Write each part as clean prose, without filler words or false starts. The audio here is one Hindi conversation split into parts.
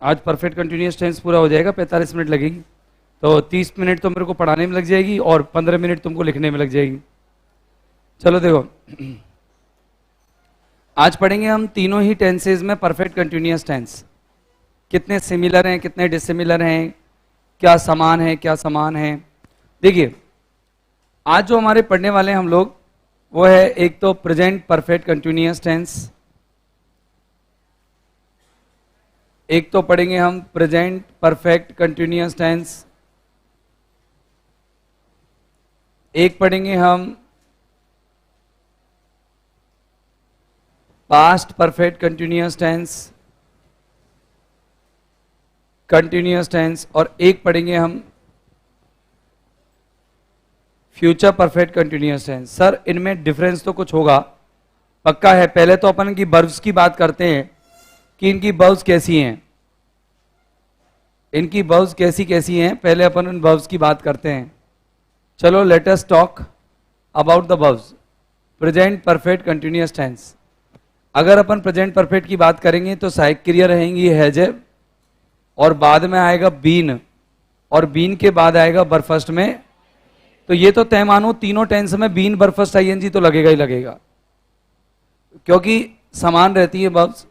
आज परफेक्ट कंटिन्यूअस टेंस पूरा हो जाएगा, 45 मिनट लगेगी। तो 30 मिनट तो मेरे को पढ़ाने में लग जाएगी और 15 मिनट तुमको लिखने में लग जाएगी। चलो देखो, आज पढ़ेंगे हम तीनों ही टेंसेज में परफेक्ट कंटिन्यूअस टेंस। कितने सिमिलर हैं, कितने डिसिमिलर हैं, क्या समान है, क्या समान है। देखिए, आज जो हमारे पढ़ने वाले हैं हम लोग, वो है एक तो प्रेजेंट परफेक्ट कंटिन्यूअस टेंस, एक तो पढ़ेंगे हम प्रेजेंट परफेक्ट कंटिन्यूअस टेंस, एक पढ़ेंगे हम पास्ट परफेक्ट कंटिन्यूअस टेंस, और एक पढ़ेंगे हम future perfect continuous tense. Sir इनमें डिफरेंस तो कुछ होगा, पक्का है। पहले तो अपन की वर्ब्स की बात करते हैं कि इनकी वर्ब्स कैसी हैं, इनकी वर्ब्स कैसी कैसी हैं, पहले अपन उन वर्ब्स की बात करते हैं। चलो let us talk about the verbs present perfect continuous tense. अगर अपन प्रेजेंट परफेक्ट की बात करेंगे तो सहायक क्रिया रहेंगी हैज, और बाद में आएगा बीन, और बीन के बाद आएगा वर फर्स्ट में। तो ये तो तय मानो तीनों टेंस में बीन वर फर्स्ट आईएनजी तो लगेगा ही लगेगा, क्योंकि समान रहती है वर्ब्स।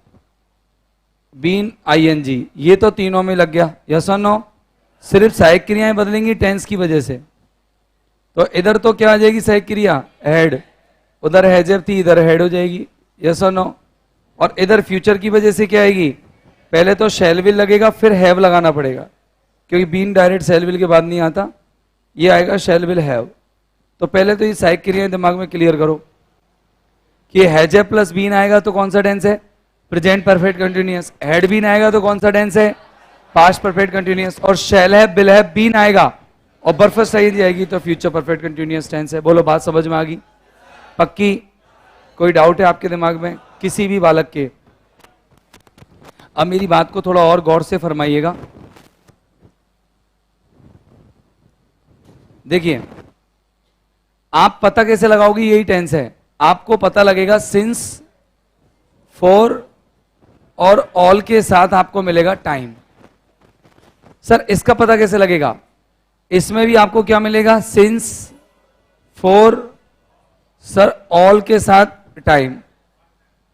बीन आईएनजी ये तो तीनों में लग गया, यस और नो। सिर्फ सहायक क्रियाएं बदलेंगी टेंस की वजह से। तो इधर तो क्या आ जाएगी सहायक क्रिया हैड, उधर हैजेब थी इधर हैड हो जाएगी, यस और नो। और इधर फ्यूचर की वजह से क्या आएगी, पहले तो शैल विल लगेगा फिर हैव लगाना पड़ेगा, क्योंकि बीन डायरेक्ट शैल विल के बाद नहीं आता, ये आएगा शैल विल हैव। तो पहले तो ये सहायक क्रियाएं दिमाग में क्लियर करो कि हैजेब प्लस बीन आएगा तो कौन सा टेंस है, present perfect continuous. Had been आएगा तो कौन सा टेंस है, पास्ट परफेक्ट कंटिन्यूअस। और shall have will have been आएगा और वर फर्स्ट आईएनजी जाएगी तो फ्यूचर परफेक्ट कंटिन्यूअस टेंस है। बोलो बात समझ में आ गई, पक्की? कोई डाउट है आपके दिमाग में किसी भी बालक के? अब मेरी बात को थोड़ा और गौर से फरमाइएगा। देखिए, आप पता कैसे लगाओगे, यही टेंस है। आपको पता लगेगा सिंस, फॉर और ऑल के साथ आपको मिलेगा टाइम। सर इसका पता कैसे लगेगा? इसमें भी आपको क्या मिलेगा, सिंस, फॉर, सर ऑल के साथ टाइम।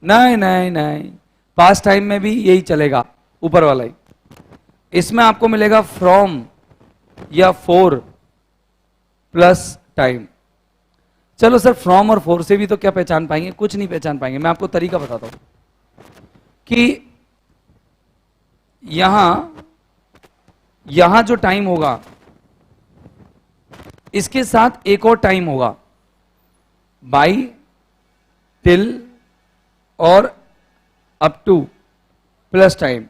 नहीं नहीं नहीं, पास्ट टाइम में भी यही चलेगा, ऊपर वाला ही। इसमें आपको मिलेगा फ्रॉम या फोर प्लस टाइम। चलो सर फ्रॉम और फोर से भी तो क्या पहचान पाएंगे, कुछ नहीं पहचान पाएंगे। मैं आपको तरीका बताता हूं कि यहां जो टाइम होगा इसके साथ एक और टाइम होगा, बाई, टिल और अप टू प्लस टाइम।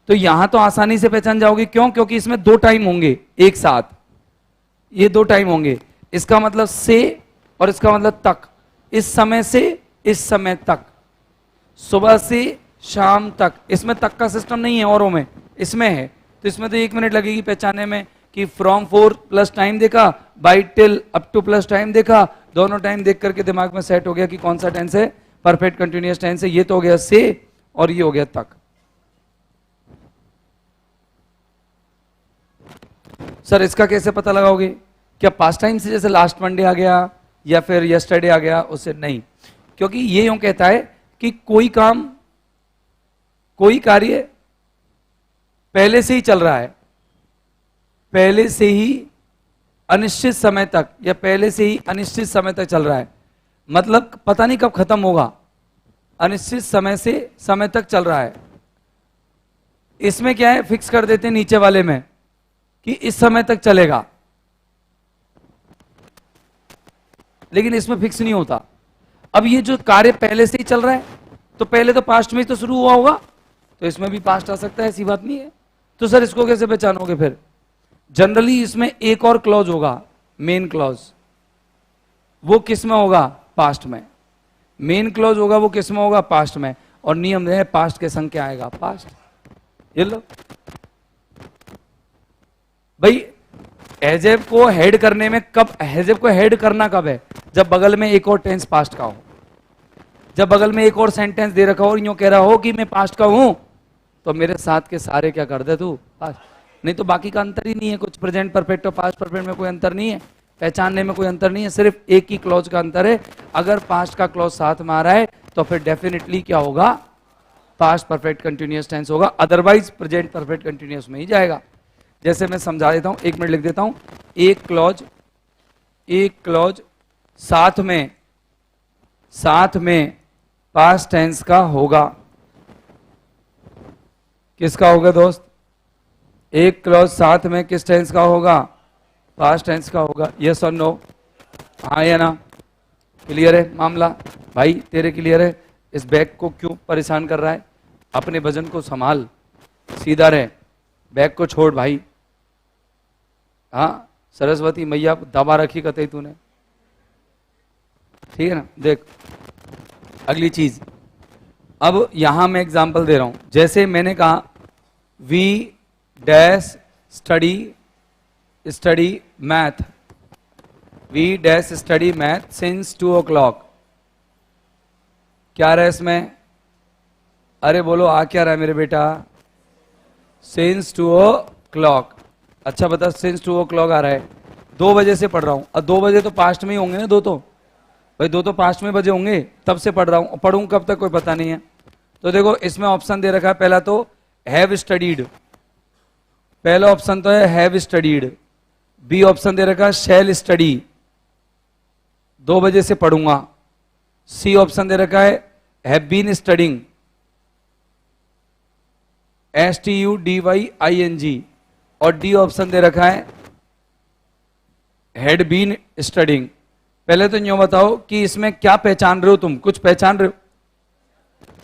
तो यहां तो आसानी से पहचान जाओगे, क्यों? क्योंकि इसमें दो टाइम होंगे एक साथ, ये दो टाइम होंगे। इसका मतलब से और इसका मतलब तक, इस समय से इस समय तक, सुबह से शाम तक। इसमें तक का सिस्टम नहीं है औरों में, इसमें है। तो इसमें तो 1 मिनट लगेगी पहचानने में कि फ्रॉम 4 प्लस टाइम देखा, by till up two plus time देखा, दोनों टाइम देख करके दिमाग में सेट हो गया कि कौन सा टेंस है, परफेक्ट कंटिन्यूअस टेंस है। ये तो हो गया से और ये हो गया तक। सर इसका कैसे पता लगाओगे? क्या पास्ट टाइम से जैसे लास्ट मंडे आ गया या फिर यस्टरडे आ गया, उससे नहीं। क्योंकि ये यूं कहता है कि कोई काम, कोई कार्य पहले से ही चल रहा है, पहले से ही अनिश्चित समय तक या पहले से ही अनिश्चित समय तक चल रहा है। मतलब पता नहीं कब खत्म होगा, अनिश्चित समय से समय तक चल रहा है। इसमें क्या है, फिक्स कर देते हैं नीचे वाले में कि इस समय तक चलेगा, लेकिन इसमें फिक्स नहीं होता। अब ये जो कार्य पहले से ही चल रहा है तो पहले तो पास्ट में ही तो शुरू हुआ होगा, तो इसमें भी पास्ट आ सकता है, ऐसी बात नहीं है। तो सर इसको कैसे पहचानोगे फिर? जनरली इसमें एक और क्लॉज होगा, मेन क्लॉज। वो किस में होगा? पास्ट में। मेन क्लॉज होगा वो किस में होगा? पास्ट में। और नियम है पास्ट के संग क्या आएगा? पास्ट। ये लो भाई, हैजेब को हेड करने में कब, हैजेब को हेड करना कब है? जब बगल में एक और टेंस पास्ट का हो, जब बगल में एक और सेंटेंस दे रखा हो और यूं कह रहा हो कि मैं पास्ट का हूं, तो मेरे साथ के सारे क्या कर दे तू पास्ट, नहीं तो बाकी का अंतर ही नहीं है कुछ, प्रेजेंट परफेक्ट और पास्ट परफेक्ट में कोई अंतर नहीं है, पहचानने में कोई अंतर नहीं है, सिर्फ एक ही क्लॉज का अंतर है। अगर पास्ट का क्लॉज साथ में आ रहा है तो फिर डेफिनेटली क्या होगा, पास्ट परफेक्ट कंटिन्यूअस टेंस होगा, अदरवाइज प्रेजेंट परफेक्ट कंटिन्यूअस में ही जाएगा। जैसे मैं समझा देता हूं, 1 मिनट लिख देता हूं। एक क्लॉज साथ में पास्ट टेंस का होगा, किसका होगा दोस्त, एक क्लॉज साथ में किस टेंस का होगा, पास्ट टेंस का होगा। यस और नो, हाँ या ना, क्लियर है मामला भाई, तेरे क्लियर है। इस बैग को क्यों परेशान कर रहा है, अपने वजन को संभाल, सीधा रहे, बैग को छोड़ भाई। हाँ सरस्वती मैया दबा रखी कतई तूने, ठीक है ना। देख अगली चीज, अब यहां मैं एग्जांपल दे रहा हूं, जैसे मैंने कहा we dash study math, we dash study math since 2 o'clock, क्या रहा है इसमें, अरे बोलो आ क्या रहा है मेरे बेटा, सिंस 2 o'clock। अच्छा बता, सिंस 2 o'clock आ रहा है, 2 बजे से पढ़ रहा हूं, और 2 बजे तो पास्ट में ही होंगे ना, दो तो भाई 2 तो पास्ट में बजे होंगे, तब से पढ़ रहा हूं, पढ़ूं कब तक कोई पता नहीं है। तो देखो इसमें ऑप्शन दे रखा है, पहला तो हैव स्टडीड, पहला ऑप्शन तो है हैव स्टडीड, बी ऑप्शन दे रखा है शैल स्टडी, 2 बजे से पढ़ूंगा, सी ऑप्शन दे रखा है हैव बीन स्टडिंग, STUDYING, और डी ऑप्शन दे रखा है हैड बीन स्टडिंग। पहले तो यूं बताओ कि इसमें क्या पहचान रहे हो तुम, कुछ पहचान रहे हो,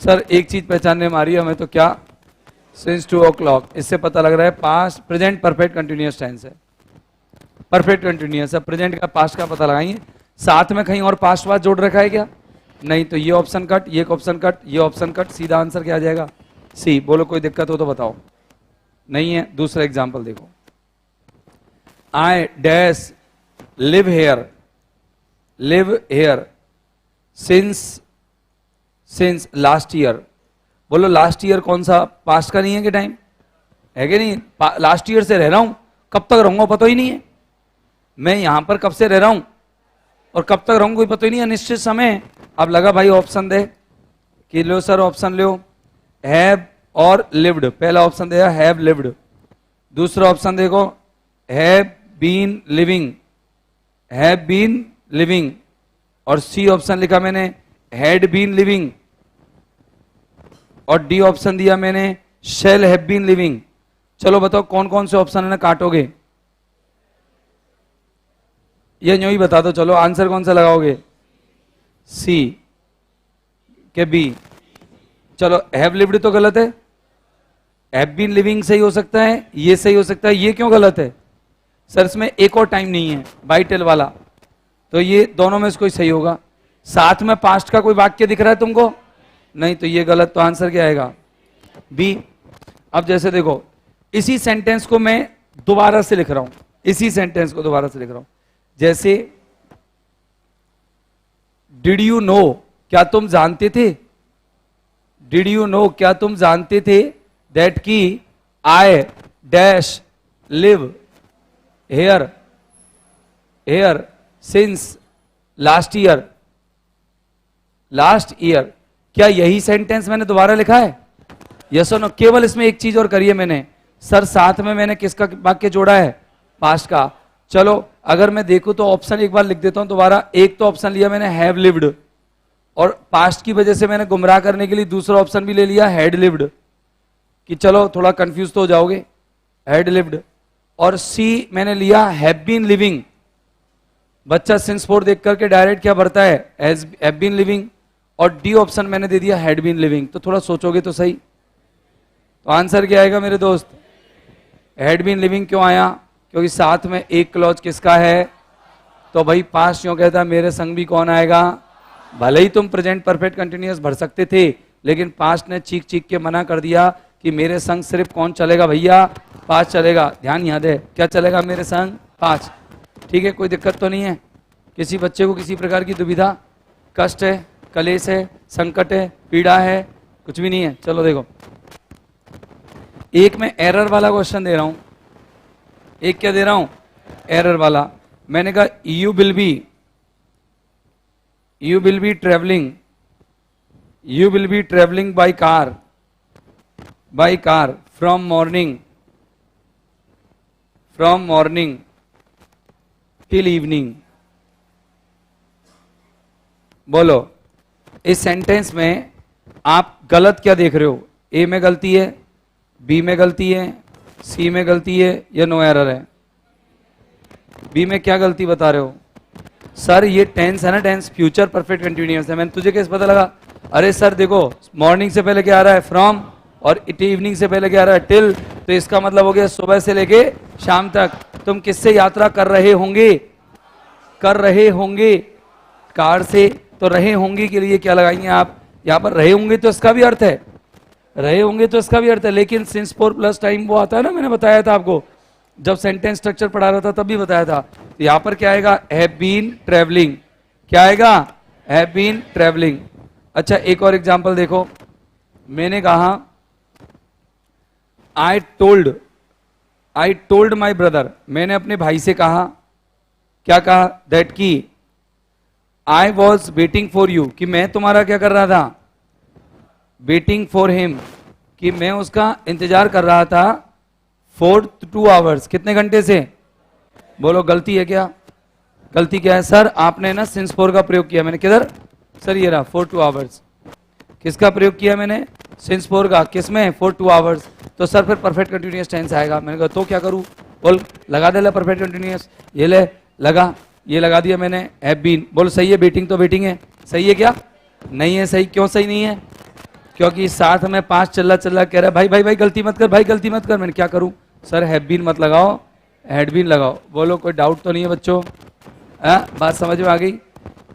सर एक चीज पहचानने में आ रही है हमें, तो क्या, सिंस 2 o'clock, इससे पता लग रहा है past present perfect continuous tense है, परफेक्ट कंटिन्यूअस है, प्रेजेंट का पास्ट का पता लगाइए। साथ में कहीं और पास्ट वास्ट जोड़ रखा है क्या, नहीं, तो ये ऑप्शन कट, ये ऑप्शन कट, ये ऑप्शन कट, सीधा आंसर क्या आ जाएगा, सी। बोलो कोई दिक्कत हो तो बताओ, नहीं है। दूसरा एग्जांपल देखो, I dash live here since last year, बोलो लास्ट ईयर कौन सा, पास्ट का नहीं है कि टाइम है कि नहीं, लास्ट ईयर से रह रहा हूं, कब तक रहूंगा पता ही नहीं है, मैं यहां पर कब से रह रहा हूं और कब तक रहूंगा कोई पता ही नहीं, अनिश्चित समय। अब लगा भाई ऑप्शन दे कि लो सर ऑप्शन लो, हैव और लिव्ड, पहला ऑप्शन दिया हैव लिव्ड, दूसरा ऑप्शन देखो हैव बीन लिविंग, और सी ऑप्शन लिखा मैंने हैड बीन लिविंग, और डी ऑप्शन दिया मैंने शैल हैव बीन लिविंग। चलो बताओ कौन कौन से ऑप्शन है ना काटोगे, ये यूं ही बता दो, चलो आंसर कौन सा लगाओगे, सी के बी। चलो हैव लिव्ड तो गलत है, हैव बीन लिविंग सही हो सकता है, ये सही हो सकता है, ये क्यों गलत है, सर इसमें एक और टाइम नहीं है बाई टेल वाला, तो ये दोनों में से कोई सही होगा। साथ में पास्ट का कोई वाक्य दिख रहा है तुमको, नहीं, तो ये गलत, तो आंसर क्या आएगा, बी। अब जैसे देखो इसी सेंटेंस को मैं दोबारा से लिख रहा हूं, इसी सेंटेंस को दोबारा से लिख रहा हूं, जैसे डिड यू नो, क्या तुम जानते थे, डिड यू नो क्या तुम जानते थे, दैट की I dash live here since last year, क्या यही सेंटेंस मैंने दोबारा लिखा है, यस और नो। केवल इसमें एक चीज और करिए मैंने, सर साथ में मैंने किसका वाक्य जोड़ा है, पास्ट का। चलो अगर मैं देखूं तो ऑप्शन एक बार लिख देता हूं दोबारा, एक तो ऑप्शन लिया मैंने हैव लिव्ड, और पास्ट की वजह से मैंने गुमराह करने के लिए दूसरा ऑप्शन भी ले लिया हैड लिव्ड, कि चलो थोड़ा कंफ्यूज तो हो जाओगे, हैड लिव्ड। और सी मैंने लिया हैव बीन लिविंग, बच्चा सिंस 4 देख करके डायरेक्ट क्या भरता है, हैव बीन लिविंग, और डी ऑप्शन मैंने दे दिया हैड बीन लिविंग। तो थोड़ा सोचोगे तो सही, तो आंसर क्या आएगा मेरे दोस्त, हैड बीन लिविंग। क्यों आया, क्योंकि साथ में एक क्लॉज किसका है, तो भाई पास्ट क्यों कहता है, मेरे संग भी कौन आएगा, भले ही तुम प्रेजेंट परफेक्ट कंटिन्यूअस भर सकते थे, लेकिन पास्ट ने चीख चीख के मना कर दिया कि मेरे संग सिर्फ कौन चलेगा भैया, पास्ट चलेगा। ध्यान याद है, क्या चलेगा मेरे संग, पास्ट। ठीक है, कोई दिक्कत तो नहीं है, किसी बच्चे को किसी प्रकार की दुविधा, कष्ट है, कलेश है, संकट है, पीड़ा है, कुछ भी नहीं है। चलो देखो एक मैं एरर वाला क्वेश्चन दे रहा हूं, एक क्या दे रहा हूं, एरर वाला। मैंने कहा you will be travelling, you will be travelling by car from morning till evening. बोलो इस सेंटेंस में आप गलत क्या देख रहे हो? ए में गलती है, बी में गलती है, सी में गलती है या नो एरर है? बी में क्या गलती बता रहे हो? सर ये टेंस है ना, टेंस फ्यूचर परफेक्ट कंटिन्यूअस है। मैंने तुझे कैसे पता लगा? अरे सर देखो मॉर्निंग से पहले क्या आ रहा है, फ्रॉम, और इवनिंग से पहले क्या आ रहा है, टिल। तो इसका मतलब हो गया सुबह से लेके शाम तक। तुम किससे यात्रा कर रहे होंगे? कार से। तो रहे होंगे के लिए क्या लगाएंगे आप? यहां पर रहे होंगे तो इसका भी अर्थ है, लेकिन सिंस फोर प्लस टाइम वो आता है ना, मैंने बताया था आपको जब सेंटेंस स्ट्रक्चर पढ़ा रहा था तब भी बताया था। तो यहां पर क्या आएगा? Have been travelling. क्या आएगा? Have been travelling. अच्छा एक और एग्जांपल देखो, मैंने कहा आई टोल्ड माई ब्रदर, मैंने अपने भाई से कहा, क्या कहा? दैट की I was waiting for you, कि मैं तुम्हारा क्या कर रहा था? वेटिंग फॉर हिम, कि मैं उसका इंतजार कर रहा था फॉर 2 आवर्स। कितने घंटे से? बोलो गलती है क्या? गलती क्या है? सर आपने ना सिंस फोर का प्रयोग किया। मैंने किधर? सर ये रहा, फॉर 2 आवर्स। किसका प्रयोग किया मैंने? सिंस फोर का। किसमें? For 2 hours. तो सर फिर परफेक्ट कंटिन्यूअस टेंस आएगा। मैंने कहा तो क्या करूं? बोल लगा दे परफेक्ट कंटिन्यूअस। ये ले लगा, ये लगा दिया मैंने, हैव बीन। बोल सही है, वेटिंग तो वेटिंग है, सही है क्या? नहीं है सही। क्यों सही नहीं है? क्योंकि साथ में 5 चल्ला कह रहा है भाई गलती मत कर, भाई गलती मत कर। मैंने क्या करूं? सर हैव बीन मत लगाओ, हैड बीन लगाओ। बोलो कोई डाउट तो नहीं है बच्चों? बात समझ में आ गई?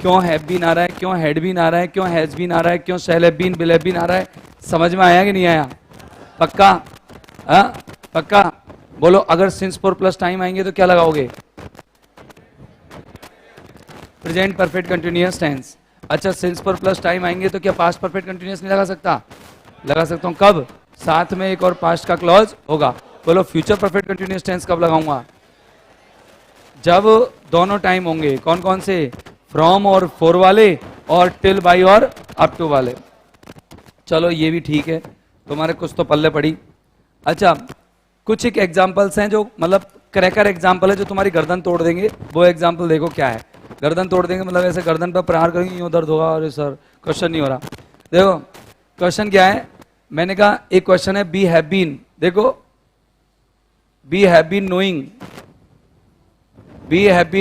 क्यों हैव बीन आ रहा है, क्यों हैड बीन आ रहा है, क्यों हैज बीन आ रहा है, क्यों shall have been, will have been आ रहा है? समझ में आया कि नहीं आया? पक्का? पक्का? बोलो अगर सिंस फोर प्लस टाइम आएंगे तो क्या लगाओगे? Present perfect continuous tense. अच्छा सिंस फोर प्लस टाइम आएंगे तो क्या पास्ट परफेक्ट कंटिन्यूअस नहीं लगा सकता? लगा सकता हूं। कब? साथ में एक और पास्ट का क्लॉज होगा। बोलो फ्यूचर परफेक्ट कंटिन्यूअस टेंस कब लगाऊंगा? जब दोनों टाइम होंगे। कौन कौन से? फ्रॉम और फॉर वाले, और टिल, बाई और अप टू वाले। चलो ये भी ठीक है, तुम्हारे कुछ तो पल्ले पड़ी। अच्छा कुछ एक एग्जाम्पल्स हैं जो मतलब क्रैकर एग्जाम्पल है जो तुम्हारी गर्दन तोड़ देंगे। वो एग्जाम्पल देखो क्या है। गर्दन तोड़ देंगे मतलब ऐसे गर्दन पर प्रहार करेंगे, यूं दर्द होगा। अरे सर क्वेश्चन नहीं हो रहा। देखो क्वेश्चन क्या है, मैंने कहा एक क्वेश्चन है बी हैव बीन। देखो B have been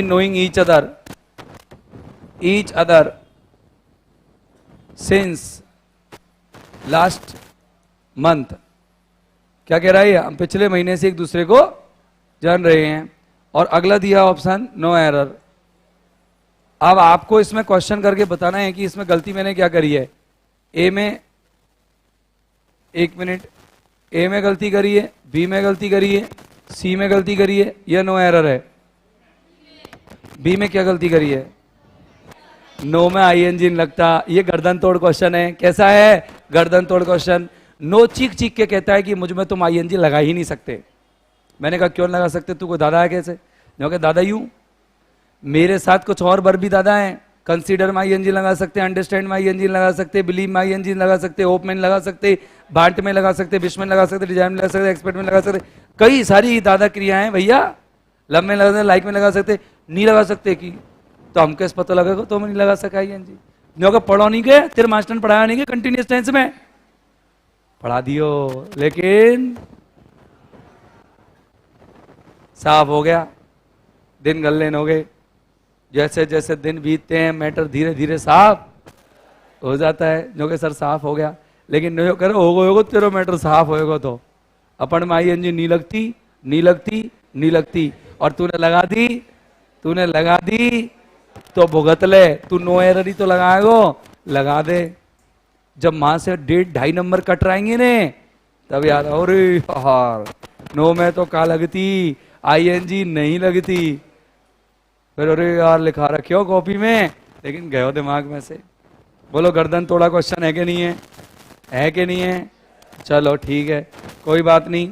knowing, each other since last month. क्या कह रहा है? हम पिछले महीने से एक दूसरे को जान रहे हैं। और अगला दिया ऑप्शन नो एरर। अब आपको इसमें क्वेश्चन करके बताना है कि इसमें गलती मैंने क्या करी है। ए में, एक मिनट, ए में गलती करी है, बी में गलती करी है, सी में गलती करी है या नो एरर है? बी में क्या गलती करी है? नो में आईएनजी लगता। ये गर्दन तोड़ क्वेश्चन है। कैसा है? गर्दन तोड़ क्वेश्चन। नो चीख चीख के कहता है कि मुझ में तुम आईएनजी लगा ही नहीं सकते। मैंने कहा क्यों लगा सकते? तू कोई दादा है कैसे? जो कि दादा यूं, मेरे साथ कुछ और वर्ब भी दादा हैं। कंसीडर में आईएनजी लगा सकते, अंडरस्टैंड में आईएनजी लगा सकते, बिलीव में आईएनजी लगा सकते, होप में लगा सकते, बांट में लगा सकते, विश में लगा सकते, डिजाइन में लगा सकते, एक्सपेक्ट में लगा सकते। कई सारी दादा क्रियाएं भैया। लव में लगा सकते, लाइक में लगा सकते, नहीं लगा सकते कि तो हम कैसे पता लगेगा? तो हम नहीं लगा सका आईएनजी। जो कि पढ़ो नहीं गए, तेरे मास्टर ने पढ़ाया नहीं गया कंटिन्यूअस टेंस में, पढ़ा दियो लेकिन साफ हो गया। दिन गल्लेन हो गए। जैसे जैसे दिन बीतते हैं मैटर धीरे धीरे साफ हो जाता है। जो कि सर साफ हो गया, लेकिन नहीं करो होगो तेरा मैटर साफ होएगा तो अपन में आईएनजी नहीं लगती। और तूने लगा दी तो भुगत ले। तू नो एरर ही तो लगाएगो, लगा दे। जब मां से 1.5-2 नंबर कट रहेंगे ने तब याद, अरे यार नो में तो का लगती, आईएनजी नहीं लगती। फिर अरे यार लिखा रखियो कॉपी में, लेकिन गयो दिमाग में से। बोलो गर्दन तोड़ा क्वेश्चन है कि नहीं है? है कि नहीं है? चलो ठीक है, कोई बात नहीं।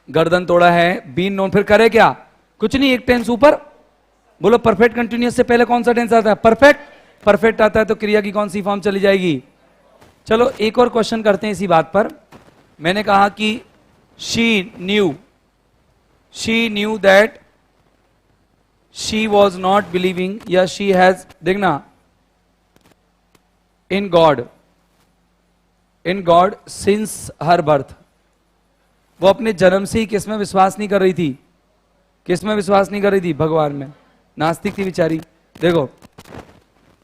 गर्दन तोड़ा है, बीन नोन, फिर करे क्या? कुछ नहीं, एक टेंस ऊपर। बोलो परफेक्ट कंटिन्यूअस से पहले कौन सा टेंस आता है? परफेक्ट। परफेक्ट आता है तो क्रिया की कौन सी फॉर्म चली जाएगी? चलो एक और क्वेश्चन करते हैं इसी बात पर। मैंने कहा कि she knew that she was not believing, या शी हैज, देखना, in God since her birth. वो अपने जन्म से ही किस में विश्वास नहीं कर रही थी? किस में विश्वास नहीं कर रही थी? भगवान में। नास्तिक थी बेचारी। देखो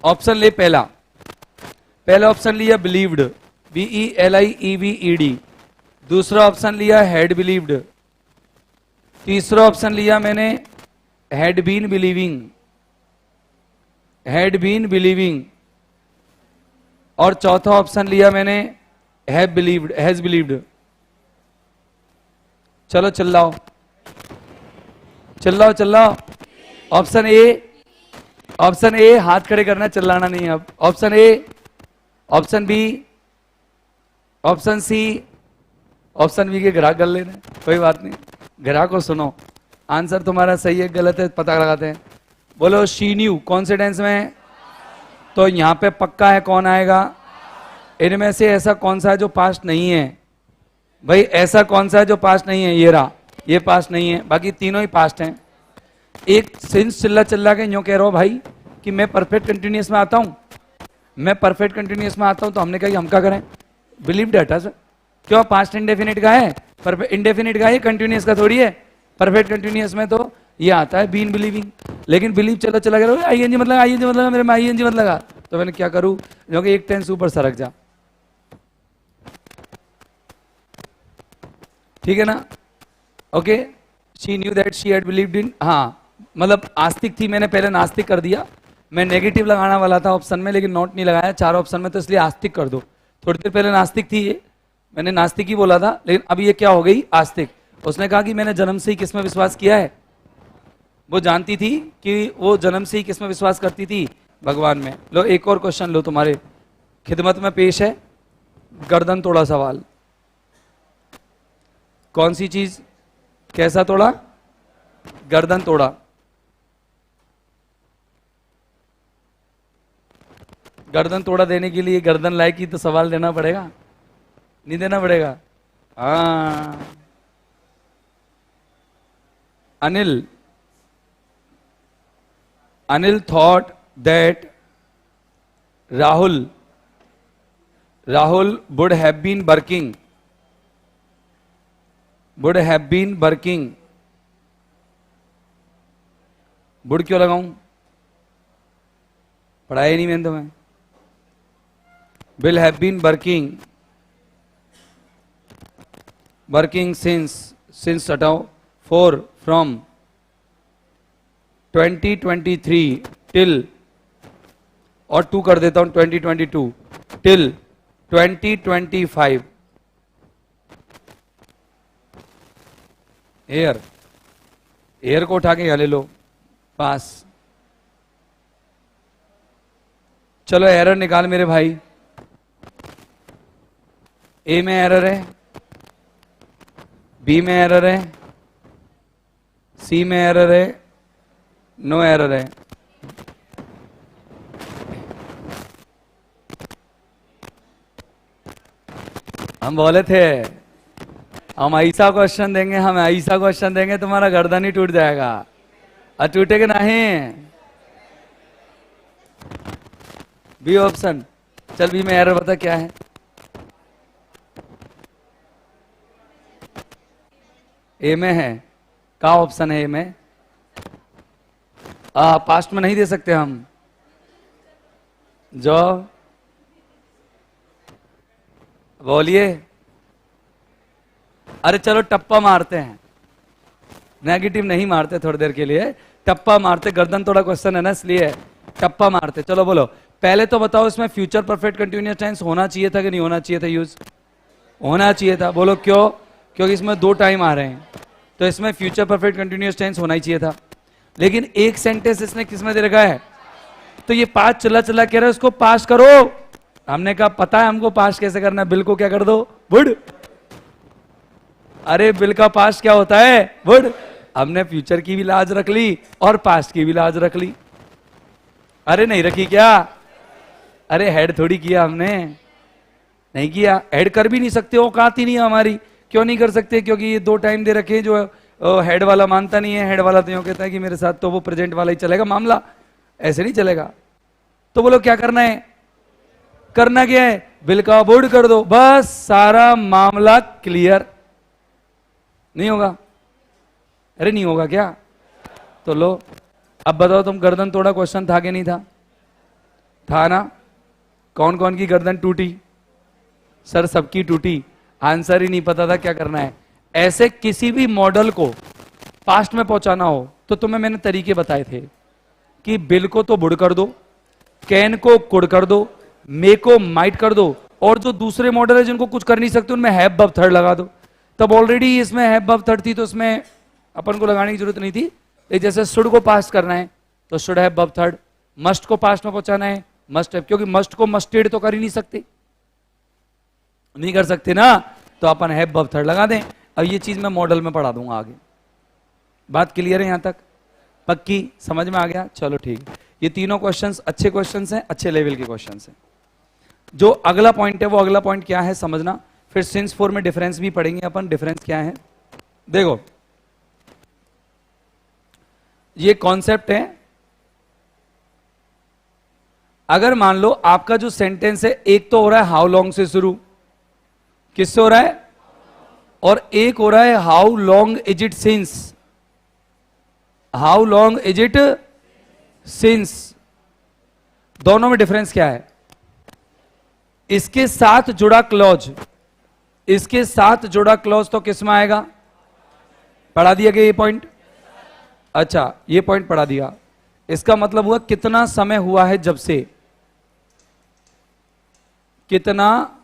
ऑप्शन ले, पहला ऑप्शन लिया बिलीव्ड, BELIEVED। दूसरा ऑप्शन लिया हैड बिलीव्ड। तीसरा ऑप्शन लिया मैंने हैड बीन बिलीविंग। और चौथा ऑप्शन लिया मैंने हैज बिलीव्ड। चलो चिल्लाओ। ऑप्शन ए, हाथ खड़े करना, चिल्लाना नहीं। अब option A, option B, option C, option B के ग्राहक कर लेना, कोई बात नहीं। ग्राहक को सुनो, आंसर तुम्हारा सही है गलत है पता लगाते हैं। बोलो शी न्यू कौन से टेंस में है? तो यहां पे पक्का है कौन आएगा? इनमें से ऐसा कौन सा है जो पास्ट नहीं है? भाई ऐसा कौन सा है जो पास्ट नहीं है? ये रहा, ये पास्ट नहीं है, बाकी तीनों ही पास्ट हैं। एक सिंस चिल्ला के यूं कह रहा हो भाई कि मैं परफेक्ट कंटिन्यूअस में आता हूं, तो हमने कहा हम क्या करें? बिलीव डाटा सर, क्यों? पास्ट इंडेफिनिट का है, परफेक्ट इंडेफिनिट का है, कंटिन्यूअस का थोड़ी है। परफेक्ट कंटिन्यूअस में तो ये आता है बीन बिलीविंग। लेकिन बिलीव चला गया, आईएनजी मतलब मेरे में आईएनजी मत लगा, तो मैंने क्या करूं? क्योंकि एक टेंस ऊपर सरक जा, ठीक है ना? Okay, she knew that she had believed in, हाँ मतलब आस्तिक थी, मैंने पहले नास्तिक कर दिया। मैं नेगेटिव लगाना वाला था ऑप्शन में, लेकिन नोट नहीं लगाया चार ऑप्शन में, तो इसलिए आस्तिक कर दो। थोड़ी देर पहले नास्तिक थी ये, मैंने नास्तिक ही बोला था, लेकिन अब ये क्या हो गई? आस्तिक। उसने कहा कि मैंने जन्म से ही किसमें विश्वास किया है? वो जानती थी कि वो जन्म से ही किसमें विश्वास करती थी? भगवान में। लो एक और क्वेश्चन लो, तुम्हारे खिदमत में पेश है गर्दन तोड़ा सवाल। कौन सी चीज कैसा तोड़ा? गर्दन तोड़ा। गर्दन तोड़ा देने के लिए गर्दन लायक ही तो सवाल देना पड़ेगा, नहीं देना पड़ेगा? हाँ, Anil thought that Rahul would have been working, would क्यों लगाऊं? पढ़ाया नहीं मैंने तुम्हें। will have been working since हटाओ, from 2023 till, और 2 कर देता हूं 2022 till 2025। एयर को उठा के यहां ले लो, पास। चलो एरर निकाल मेरे भाई। ए में एरर है, बी में एरर है, सी में एरर है, नो एरर है। हम बोले थे हम ऐसा क्वेश्चन देंगे, तुम्हारा गर्दन ही टूट जाएगा। और टूटेगा नहीं। B option. चल बी में एरर बता क्या है? ए में है। का ऑप्शन है ए में? पास्ट में नहीं दे सकते हम। जो बोलिए। अरे चलो टप्पा मारते हैं, नेगेटिव नहीं मारते, थोड़ी देर के लिए टप्पा मारते। गर्दन थोड़ा क्वेश्चन है ना, इसलिए टप्पा मारते। चलो बोलो, पहले तो बताओ इसमें फ्यूचर परफेक्ट कंटिन्यूअस टेंस होना चाहिए था कि नहीं होना चाहिए था? यूज होना चाहिए था। बोलो क्यों? क्योंकि इसमें 2 टाइम आ रहे हैं, तो इसमें फ्यूचर परफेक्ट कंटिन्यूअस टेंस होना ही चाहिए था। लेकिन एक सेंटेंस इसने किसमें दे रखा है? तो ये पास चला कह रहा है, उसको पास करो। हमने कहा पता है हमको पास्ट कैसे करना है, बिल को क्या कर दो, वुड। अरे बिल का पास्ट क्या होता है, वुड। हमने फ्यूचर की भी लाज रख ली और पास्ट की भी लाज रख ली। अरे नहीं रखी क्या? अरे हेड थोड़ी किया हमने, नहीं किया। हेड कर भी नहीं सकते, औकात ही नहीं है हमारी। क्यों नहीं कर सकते? क्योंकि ये 2 टाइम दे रखे हैं जो हेड वाला मानता नहीं है। हेड वाला तो यूं कहता है कि मेरे साथ तो वो प्रेजेंट वाला ही चलेगा मामला, ऐसे नहीं चलेगा। तो बोलो क्या करना है? करना क्या है? बिल का बोर्ड कर दो, बस सारा मामला क्लियर। नहीं होगा? अरे नहीं होगा क्या? तो लो अब बताओ, तुम गर्दन तोड़ा क्वेश्चन था कि नहीं था? था ना? कौन कौन की गर्दन टूटी? सर सबकी टूटी, आंसर ही नहीं पता था क्या करना है। ऐसे किसी भी मॉडल को पास्ट में पहुंचाना हो तो तुम्हें मैंने तरीके बताए थे कि बिल को तो बुड़ कर दो, कैन को कुड़ कर दो, मे को माइट कर दो, और जो दूसरे मॉडल है जिनको कुछ कर नहीं सकते उनमें हैव वर्ब थर्ड लगा दो। तब ऑलरेडी इसमें हैव वर्ब थर्ड थी तो उसमें अपन को लगाने की जरूरत नहीं थी। जैसे शुड को पास्ट करना है तो should have verb third, must को पास्ट में पहुंचाना है मस्ट हैव, क्योंकि मस्ट को मस्टेड तो कर ही नहीं सकते, नहीं कर सकते ना, तो अपन हैव वर्ब थर्ड लगा दें। अब ये चीज मैं मॉडल में पढ़ा दूंगा आगे। बात क्लियर है यहां तक? पक्की समझ में आ गया? चलो ठीक है। ये तीनों क्वेश्चंस अच्छे क्वेश्चंस हैं, अच्छे लेवल के क्वेश्चंस हैं। जो अगला पॉइंट है वो अगला पॉइंट क्या है समझना, फिर सिंस 4 में डिफरेंस भी पढ़ेंगे अपन। डिफरेंस क्या है देखो, ये कॉन्सेप्ट है। अगर मान लो आपका जो सेंटेंस है, एक तो हो रहा है हाउ लॉन्ग से शुरू, किससे हो रहा है, और एक हो रहा है how long is it since, how long is it since. दोनों में डिफरेंस क्या है? इसके साथ जुड़ा क्लॉज, इसके साथ जुड़ा क्लॉज तो किस में आएगा? पढ़ा दिया गया ये पॉइंट? अच्छा ये पॉइंट पढ़ा दिया। इसका मतलब हुआ कितना समय हुआ है जब से, कितना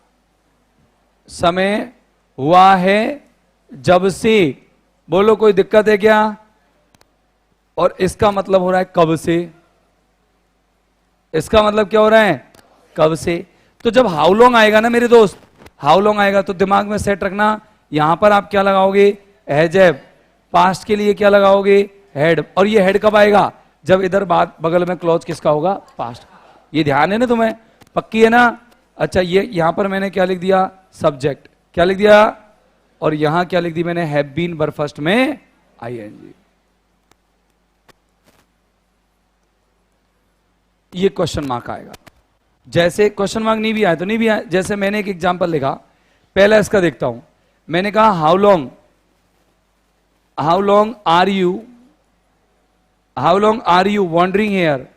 समय हुआ है जब से। बोलो कोई दिक्कत है क्या? और इसका मतलब हो रहा है कब से, इसका मतलब क्या हो रहा है? कब से। तो जब हाउ लॉन्ग आएगा ना मेरे दोस्त, हाउ लॉन्ग आएगा तो दिमाग में सेट रखना, यहां पर आप क्या लगाओगे? हैज, पास्ट के लिए क्या लगाओगे? हेड। और ये हेड कब आएगा? जब इधर बात बगल में क्लॉज किसका होगा? पास्ट। ये ध्यान है ना तुम्हें? पक्की है ना? अच्छा ये यहां पर मैंने क्या लिख दिया? सब्जेक्ट। क्या लिख दिया? और यहां क्या लिख दी मैंने? हैव बीन वर्ब फर्स्ट में आईएनजी। ये क्वेश्चन मार्क आएगा। जैसे क्वेश्चन मार्क नहीं भी आया तो नहीं भी आया। जैसे मैंने एक एग्जांपल लिखा, पहला इसका देखता हूं। मैंने कहा how long are you wondering here,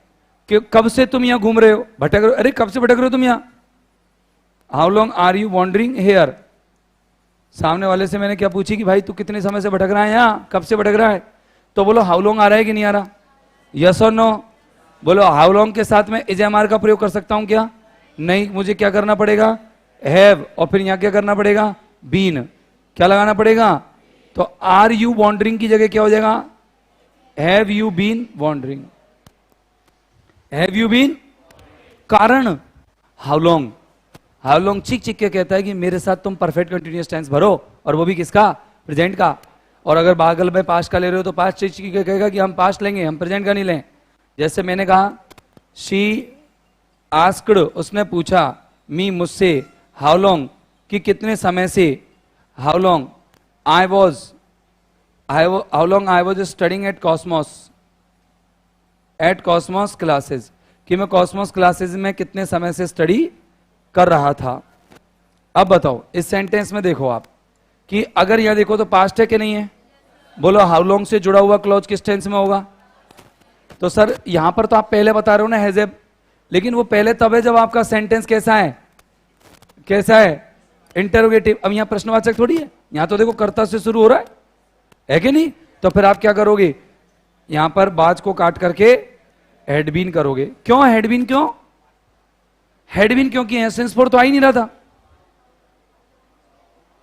कि कब से तुम यहां घूम रहे हो, भटक रहे हो। अरे कब से भटक रहे हो तुम यहां? How long are you wondering here. सामने वाले से मैंने क्या पूछी कि भाई तू कितने समय से भटक रहा है यहां, कब से भटक रहा है? तो बोलो हाउ लॉन्ग आ रहा है कि नहीं आ रहा? यस और नो। बोलो हाउ लॉन्ग के साथ में इज एम आर का प्रयोग कर सकता हूं क्या? नहीं, मुझे क्या करना पड़ेगा? हैव, और फिर यहां क्या करना पड़ेगा? बीन। क्या लगाना पड़ेगा? तो आर यू वॉन्डरिंग की जगह क्या हो जाएगा? Have you been wondering. Have you been, कारण हाउ लॉन्ग। हाउ लॉन्ग चिक चिक के कहता है कि मेरे साथ तुम परफेक्ट कंटिन्यूअस टेंस भरो, और वो भी किसका? प्रेजेंट का। और अगर बागल में पास्ट का ले रहे हो तो पास्ट चिक चिक के कहेगा कि हम पास्ट लेंगे, हम प्रेजेंट का नहीं लें। जैसे मैंने कहा शी आस्क्ड, उसने पूछा, मी मुझसे, हाउ लॉन्ग कि कितने समय से, how long how long I was studying at Cosmos classes, कि मैं कॉस्मोस क्लासेस में कितने समय से स्टडी कर रहा था। अब बताओ इस सेंटेंस में देखो आप कि अगर यहां देखो तो पास्ट है कि नहीं है? बोलो हाउ लॉन्ग से जुड़ा हुआ क्लॉज किस टेंस में होगा? तो सर यहां पर तो आप पहले बता रहे हो ना हैज़, लेकिन वो पहले तब है जब आपका सेंटेंस कैसा है? कैसा है? इंटरोगेटिव। अब यहां प्रश्नवाचक थोड़ी है, यहां तो देखो कर्ता से शुरू हो रहा है कि नहीं? तो फिर आप क्या करोगे? यहां पर बाज को काट करके हेडबीन करोगे। क्यों हेडबीन? क्यों हेडबीन? क्योंकि एसेंस फोर तो आ ही नहीं रहा था।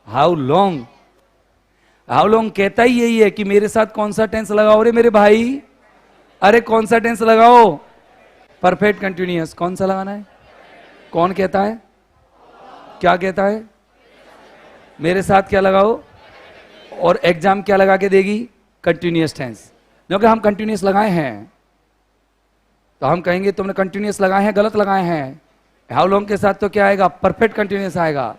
हाउ लॉन्ग कहता ही यही है कि मेरे साथ कौन सा टेंस लगाओ रे मेरे भाई? अरे कौन सा टेंस लगाओ? Perfect continuous. कौन सा लगाना है? कौन कहता है? क्या कहता है? मेरे साथ क्या लगाओ? और एग्जाम क्या लगा के देगी? Continuous tense. क्योंकि हम कंटिन्यूअस लगाए हैं तो हम कहेंगे तुमने कंटिन्यूअस लगाए हैं, गलत लगाए हैं। हाउ लॉन्ग के साथ तो क्या आएगा? परफेक्ट कंटिन्यूअस आएगा।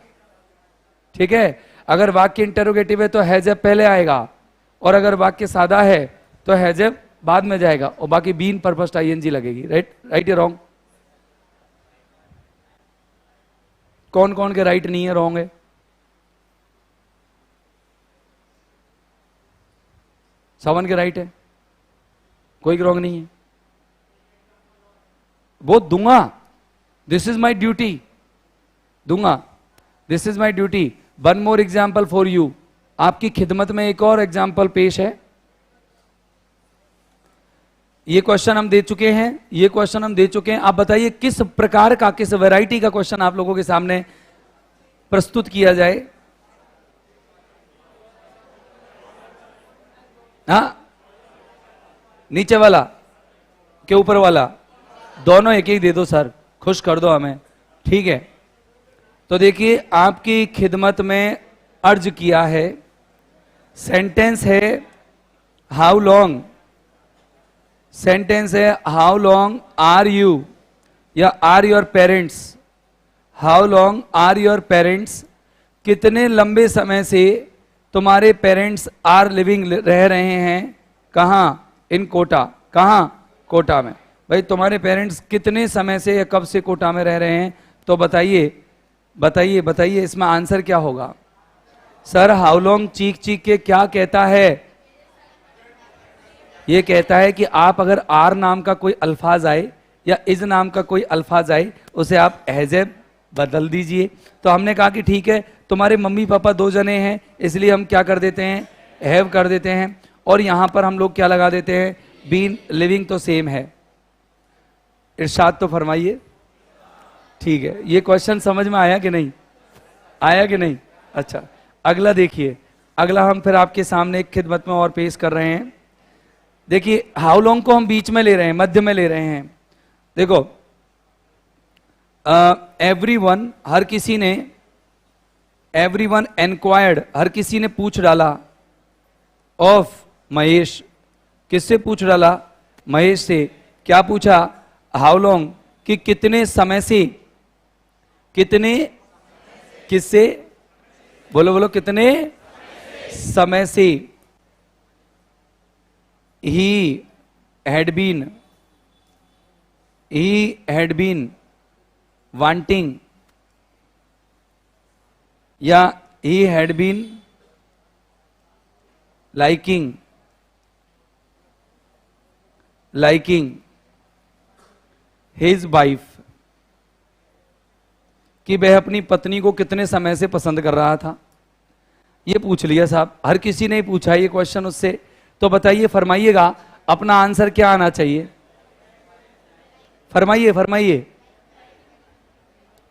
ठीक है, अगर वाक्य इंटरोगेटिव है तो हैजब पहले आएगा, और अगर वाक्य सादा है तो हैजब बाद में जाएगा, और बाकी बीन परफेक्ट आईएनजी लगेगी। राइट? राइट या रॉन्ग? कौन कौन के राइट नहीं है, रॉन्ग है? सावन के राइट है, कोई रॉन्ग नहीं है। वो दूंगा, दिस इज माई ड्यूटी, दूंगा, this is my duty. One more example for you, आपकी खिदमत में एक और एग्जाम्पल पेश है। ये क्वेश्चन हम दे चुके हैं, ये क्वेश्चन हम दे चुके हैं। आप बताइए किस प्रकार का, किस वैरायटी का क्वेश्चन आप लोगों के सामने प्रस्तुत किया जाए? हाँ, नीचे वाला के ऊपर वाला? दोनों एक एक दे दो सर, खुश कर दो हमें। ठीक है, तो देखिए आपकी खिदमत में अर्ज किया है, सेंटेंस है हाउ लॉन्ग, सेंटेंस है हाउ लॉन्ग आर यू, या are your parents, how long are your parents, कितने लंबे समय से तुम्हारे पेरेंट्स आर लिविंग रह रहे हैं, कहां? इन कोटा। कहां? कोटा में। भाई तुम्हारे पेरेंट्स कितने समय से या कब से कोटा में रह रहे हैं? तो बताइए बताइए बताइए, इसमें आंसर क्या होगा? सर हाउ लॉन्ग चीख चीख के क्या कहता है? ये कहता है कि आप अगर आर नाम का कोई अल्फाज आए या इज नाम का कोई अल्फाज आए, उसे आप हैजेब बदल दीजिए। तो हमने कहा कि ठीक है, तुम्हारे मम्मी पापा दो जने हैं, इसलिए हम क्या कर देते हैं? हैव कर देते हैं। और यहां पर हम लोग क्या लगा देते हैं? बीन लिविंग तो सेम है। इरशाद तो फरमाइए। ठीक है, ये क्वेश्चन समझ में आया कि नहीं? आया कि नहीं? अच्छा, अगला देखिए, अगला हम फिर आपके सामने एक खिदमत में और पेश कर रहे हैं। देखिए हाउ लॉन्ग को हम बीच में ले रहे हैं, मध्य में ले रहे हैं। देखो एवरीवन, हर किसी ने, एवरीवन एनक्वायर्ड, हर किसी ने पूछ डाला, ऑफ महेश, किससे पूछ डाला? महेश से। क्या पूछा? हाउ लॉन्ग, कि कितने समय से, कितने, किससे? बोलो बोलो, कितने समय से? ही हैड बीन वांटिंग, या he had been liking his wife, कि वह अपनी पत्नी को कितने समय से पसंद कर रहा था। ये पूछ लिया साहब, हर किसी ने पूछा ये क्वेश्चन उससे। तो बताइए, फरमाइएगा अपना आंसर क्या आना चाहिए? फरमाइए फरमाइए,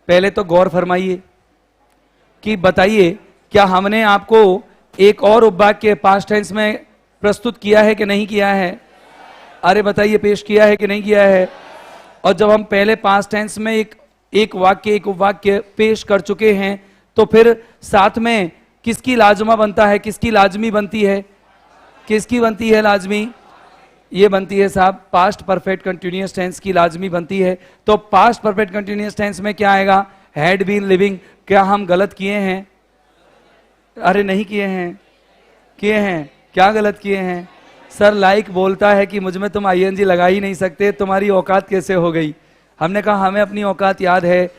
पहले तो गौर फरमाइए कि बताइए क्या हमने आपको एक और उपवाक्य पास्ट टेंस में प्रस्तुत किया है कि नहीं किया है? अरे बताइए, पेश किया है कि नहीं किया है? और जब हम पहले पास्ट टेंस में एक वाक्य, एक उपवाक्य पेश कर चुके हैं, तो फिर साथ में किसकी लाजमा बनता है, किसकी लाजमी बनती है? किसकी बनती है लाजमी? ये बनती है साहब पास्ट परफेक्ट कंटिन्यूअस टेंस की लाजमी बनती है। तो पास्ट परफेक्ट कंटिन्यूअस टेंस में क्या आएगा? Had been living. क्या हम गलत किए हैं? अरे नहीं किए हैं, किए हैं। क्या गलत किए हैं? सर लाइक बोलता है कि मुझ में तुम आईएनजी लगा ही नहीं सकते, तुम्हारी औकात कैसे हो गई? हमने कहा हमें अपनी औकात याद है।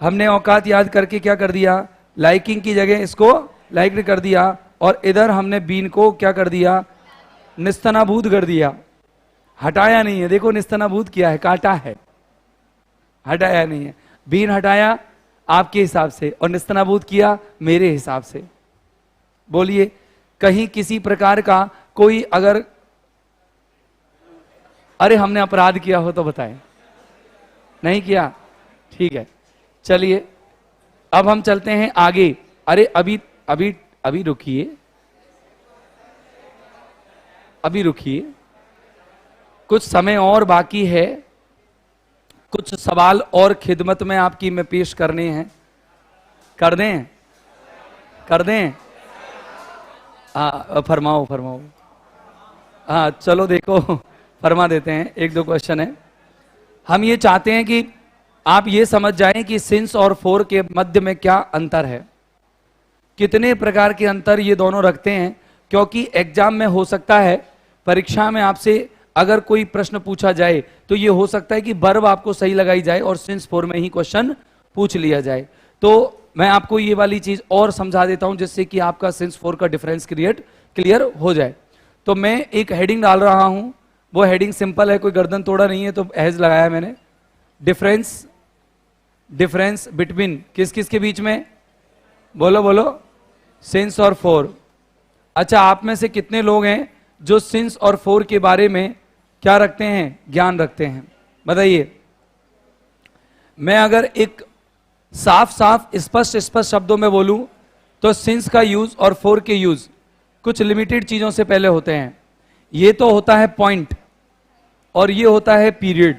हमने औकात याद करके क्या कर दिया? लाइकिंग की जगह इसको लाइक कर दिया, और इधर हमने बीन को क्या कर दिया? निस्तनाबूद कर दिया। हटाया नहीं है, देखो निस्तनाबूद किया है, काटा है, हटाया नहीं है। बीन हटाया आपके हिसाब से और निस्तनाबूद किया मेरे हिसाब से। बोलिए, कहीं किसी प्रकार का कोई अगर, अरे हमने अपराध किया हो तो बताएं। नहीं किया? ठीक है, चलिए अब हम चलते हैं आगे। अरे अभी अभी अभी रुकिए, अभी रुकिए, कुछ समय और बाकी है। कुछ सवाल और खिदमत में आपकी मैं पेश करने हैं, कर दें, कर दें? हाँ फरमाओ फरमाओ। हाँ चलो देखो फरमा देते हैं, एक दो क्वेश्चन है। हम ये चाहते हैं कि आप ये समझ जाएं कि सिंस और फोर के मध्य में क्या अंतर है, कितने प्रकार के अंतर ये दोनों रखते हैं, क्योंकि एग्जाम में हो सकता है, परीक्षा में आपसे अगर कोई प्रश्न पूछा जाए तो ये हो सकता है कि वर्ब आपको सही लगाई जाए और सिंस फोर में ही क्वेश्चन पूछ लिया जाए। तो मैं आपको ये वाली चीज और समझा देता हूं जिससे कि आपका सिंस फोर का डिफरेंस क्लियर हो जाए। तो मैं एक हेडिंग डाल रहा हूं, वो हेडिंग सिंपल है, कोई गर्दन तोड़ा नहीं है, तो एज लगाया मैंने, डिफरेंस बिटवीन किस किस के बीच में, बोलो बोलो, सिंस और फोर। अच्छा, आप में से कितने लोग हैं जो सिंस और फोर के बारे में क्या रखते हैं, ज्ञान रखते हैं, बताइए। मैं अगर एक साफ साफ स्पष्ट शब्दों में बोलूं तो सिंस का यूज और फोर के यूज कुछ लिमिटेड चीजों से पहले होते हैं। ये तो होता है पॉइंट और ये होता है पीरियड,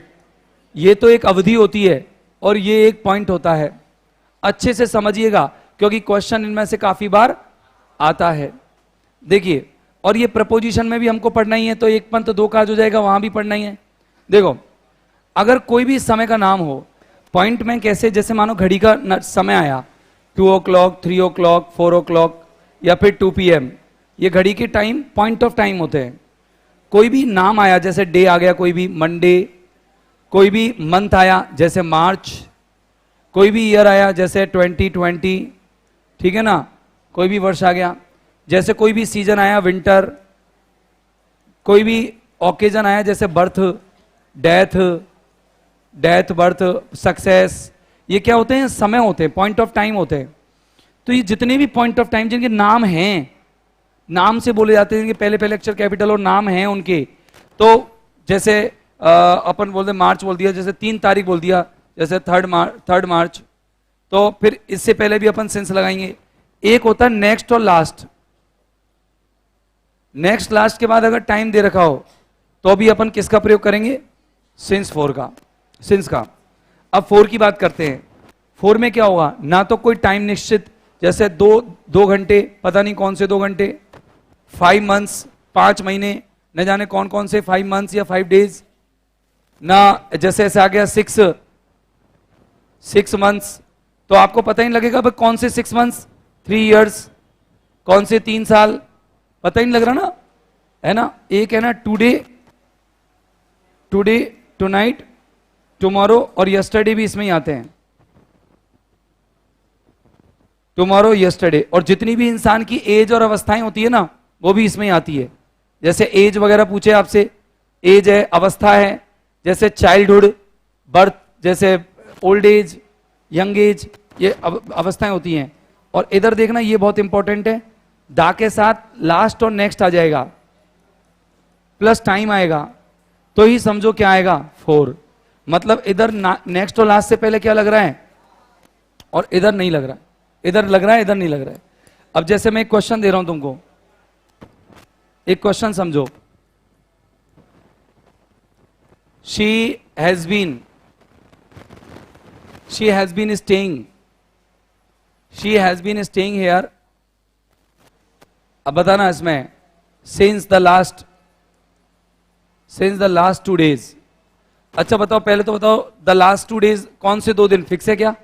ये तो एक अवधि होती है और ये एक पॉइंट होता है। अच्छे से समझिएगा क्योंकि क्वेश्चन इनमें से काफी बार आता है। देखिए, और ये प्रपोजिशन में भी हमको पढ़ना ही है, तो एक पंथ दो काज हो जाएगा, वहां भी पढ़ना ही है। देखो, अगर कोई भी समय का नाम हो पॉइंट में, कैसे, जैसे मानो घड़ी का समय आया 2 o'clock, 3 o'clock, 4 o'clock या फिर 2 PM, ये घड़ी के टाइम पॉइंट ऑफ टाइम होते हैं। कोई भी नाम आया जैसे डे आ गया, कोई भी मंडे, कोई भी मंथ आया जैसे मार्च, कोई भी ईयर आया जैसे 2020, ठीक है ना, कोई भी वर्ष आ गया, जैसे कोई भी सीजन आया विंटर, कोई भी ओकेजन आया जैसे बर्थ, डेथ बर्थ, सक्सेस, ये क्या होते हैं, समय होते हैं, पॉइंट ऑफ टाइम होते हैं। तो ये जितने भी पॉइंट ऑफ टाइम जिनके नाम हैं, नाम से बोले जाते हैं, पहले पहले अक्षर कैपिटल और नाम हैं उनके, तो जैसे अपन बोलते मार्च बोल दिया, जैसे 3 तारीख बोल दिया, जैसे 3 मार्च, तो फिर इससे पहले भी अपन सेंस लगाएंगे। एक होता है नेक्स्ट और लास्ट, नेक्स्ट लास्ट के बाद अगर टाइम दे रखा हो तो भी अपन किसका प्रयोग करेंगे, सिंस फोर का, सिंस का। अब फोर की बात करते हैं। फोर में क्या होगा, ना तो कोई टाइम निश्चित, जैसे दो घंटे, पता नहीं कौन से 2 घंटे, 5 months 5 महीने, न जाने कौन कौन से 5 months या 5 days, ना जैसे ऐसे आ गया 6 months, तो आपको पता ही नहीं लगेगा भाई कौन से 6 months, 3 years, कौन से 3 साल, पता ही नहीं लग रहा ना, है ना। एक है ना टुडे, टुनाइट, टुमारो और यस्टरडे भी इसमें ही आते हैं, टुमारो, यस्टरडे। और जितनी भी इंसान की एज और अवस्थाएं होती है ना, वो भी इसमें ही आती है। जैसे एज वगैरह पूछे आपसे, एज है, अवस्था है, जैसे चाइल्डहुड, बर्थ, जैसे ओल्ड एज, यंग एज, ये अवस्थाएं होती हैं। और इधर देखना, ये बहुत इंपॉर्टेंट है, दा के साथ लास्ट और नेक्स्ट आ जाएगा, प्लस टाइम आएगा, तो ही समझो क्या आएगा, 4। मतलब इधर नेक्स्ट और लास्ट से पहले क्या लग रहा है, और इधर नहीं लग रहा, इधर लग रहा है, इधर नहीं लग रहा है। अब जैसे मैं एक क्वेश्चन दे रहा हूं तुमको, एक क्वेश्चन समझो, she has been staying here. अब बताना इसमें, सिंस द लास्ट 2 days। अच्छा बताओ, पहले तो बताओ, द लास्ट 2 days कौन से 2 दिन, फिक्स है क्या,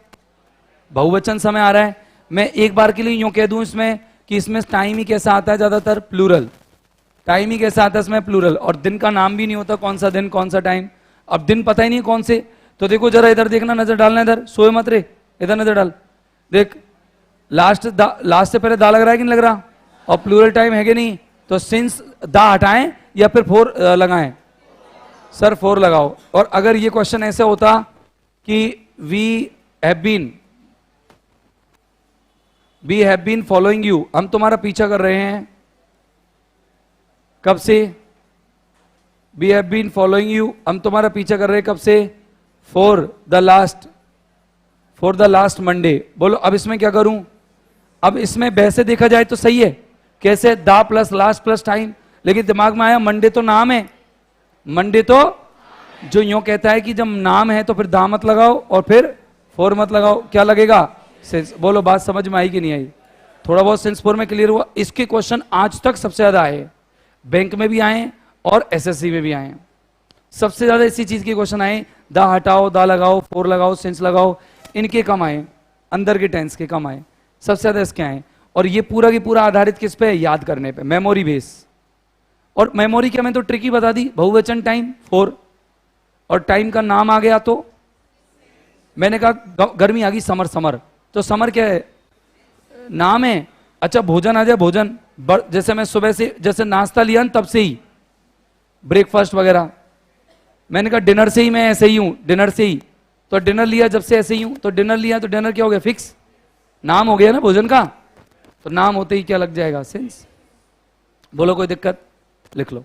बहुवचन समय आ रहा है। मैं एक बार के लिए यूं कह दूं इसमें कि इसमें टाइम ही कैसा आता है, ज्यादातर प्लूरल, टाइम ही कैसा आता है इसमें, प्लूरल, और दिन का नाम भी नहीं होता, कौन सा दिन कौन सा टाइम। अब दिन पता ही नहीं कौन से, तो देखो जरा इधर देखना, नजर डालना, इधर सोए मत रे, इधर नजर डाल, देख लास्ट से पहले दा लग रहा है कि नहीं लग रहा, और प्लूरल टाइम है कि नहीं, तो सिंस दा हटाएं या फिर 4 लगाएं, सर 4 लगाओ। और अगर ये क्वेश्चन ऐसे होता कि we have been following you, हम तुम्हारा पीछा कर रहे हैं, कब से, we have been following you, हम तुम्हारा पीछा कर रहे हैं कब से, फॉर द लास्ट मंडे। बोलो अब इसमें क्या करूं, अब इसमें वैसे देखा जाए तो सही है, कैसे, दा प्लस लास्ट प्लस टाइम, लेकिन दिमाग में आया मंडे तो नाम है, मंडे तो जो यूं कहता है कि जब नाम है तो फिर दा मत लगाओ और फिर फोर मत लगाओ, क्या लगेगा? सेंस। बोलो बात समझ में आई कि नहीं आई? थोड़ा बहुत सेंस फोर में क्लियर हुआ? इसके क्वेश्चन आज तक सबसे ज्यादा आए, बैंक में भी आए और एसएससी में भी आए। सबसे ज्यादा इसी चीज के क्वेश्चन आए, दा हटाओ, दा लगाओ, फोर लगाओ, सेंस लगाओ, इनके कम आए, अंदर के टेंस के कम आए, सबसे ज्यादा इसके आए। और ये पूरा की पूरा आधारित किस पे है? याद करने पे, मेमोरी बेस। और मेमोरी क्या, मैं तो ट्रिकी बता दी, बहुवचन टाइम फोर, और टाइम का नाम आ गया तो मैंने कहा गर्मी आ गई, समर, समर, तो समर क्या है? नाम है। अच्छा भोजन आ जाए, भोजन, जैसे मैं सुबह से जैसे नाश्ता लिया तब से ही, ब्रेकफास्ट वगैरह, मैंने कहा डिनर से ही मैं ऐसे ही हूं, डिनर से ही, तो डिनर लिया जब से ऐसे ही हूं, तो डिनर लिया तो डिनर क्या हो गया? फिक्स नाम हो गया ना भोजन का, तो नाम होते ही क्या लग जाएगा? सेंस। बोलो कोई दिक्कत? लिख लो।